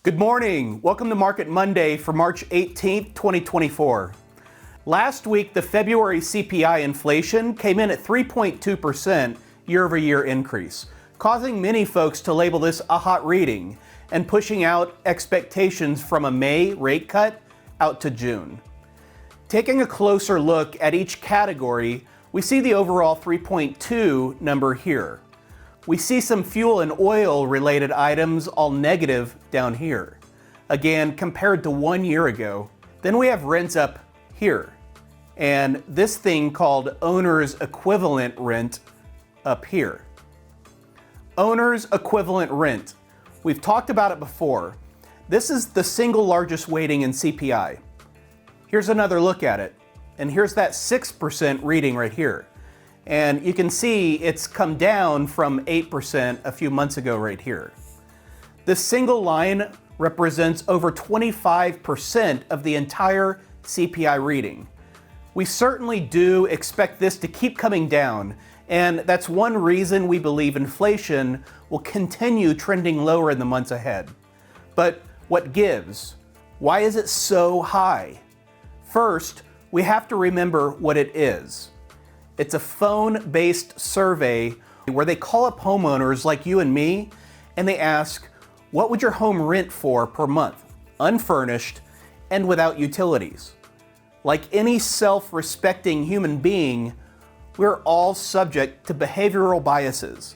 Good morning. Welcome to Market Monday for March 18th, 2024. Last week, the February CPI inflation came in at 3.2% year-over-year increase, causing many folks to label this a hot reading and pushing out expectations from a May rate cut out to June. Taking a closer look at each category, we see the overall 3.2 number here. We see some fuel and oil related items all negative down here. Again, compared to 1 year ago. Then we have rents up here. And this thing called owner's equivalent rent up here. Owner's equivalent rent. We've talked about it before. This is the single largest weighting in CPI. Here's another look at it. And here's that 6% reading right here. And you can see it's come down from 8% a few months ago right here. This single line represents over 25% of the entire CPI reading. We certainly do expect this to keep coming down, and that's one reason we believe inflation will continue trending lower in the months ahead. But what gives? Why is it so high? First, we have to remember what it is. It's a phone-based survey where they call up homeowners like you and me, and they ask, what would your home rent for per month, unfurnished and without utilities? Like any self-respecting human being, we're all subject to behavioral biases.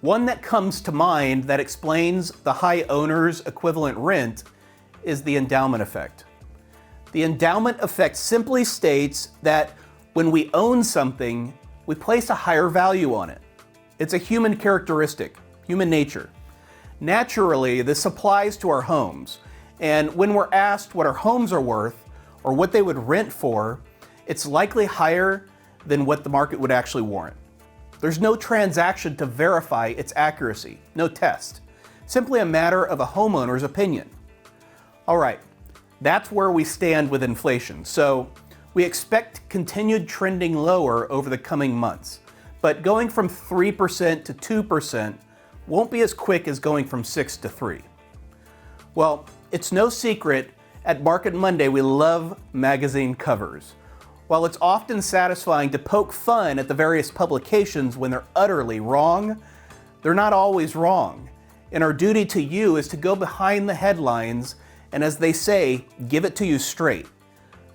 One that comes to mind that explains the high owner's equivalent rent is the endowment effect. The endowment effect simply states that when we own something, we place a higher value on it. It's a human characteristic, human nature. Naturally, this applies to our homes. And when we're asked what our homes are worth or what they would rent for, it's likely higher than what the market would actually warrant. There's no transaction to verify its accuracy, no test. Simply a matter of a homeowner's opinion. All right, that's where we stand with inflation. So we expect continued trending lower over the coming months, but going from 3% to 2% won't be as quick as going from 6 to 3. Well, it's no secret, at Market Monday we love magazine covers. While it's often satisfying to poke fun at the various publications when they're utterly wrong, they're not always wrong. And our duty to you is to go behind the headlines and, as they say, give it to you straight.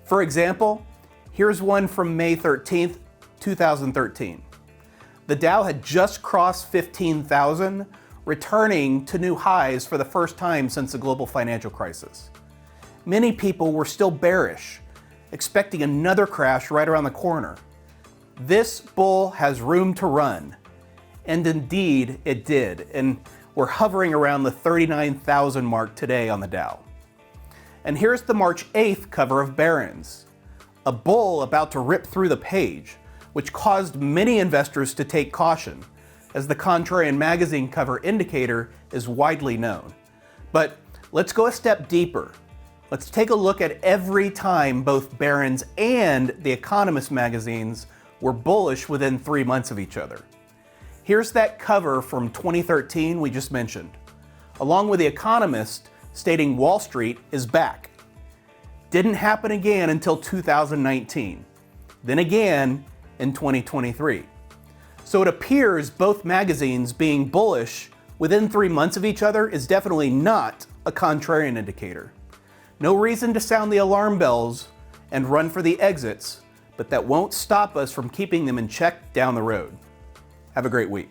For example, here's one from May 13th, 2013. The Dow had just crossed 15,000, returning to new highs for the first time since the global financial crisis. Many people were still bearish, expecting another crash right around the corner. This bull has room to run. And indeed, it did. And we're hovering around the 39,000 mark today on the Dow. And here's the March 8th cover of Barron's. A bull about to rip through the page, which caused many investors to take caution, as the Contrarian magazine cover indicator is widely known. But let's go a step deeper. Let's take a look at every time both Barron's and The Economist magazines were bullish within 3 months of each other. Here's that cover from 2013 we just mentioned, along with The Economist stating Wall Street is back. Didn't happen again until 2019, then again in 2023. So it appears both magazines being bullish within 3 months of each other is definitely not a contrarian indicator. No reason to sound the alarm bells and run for the exits, but that won't stop us from keeping them in check down the road. Have a great week.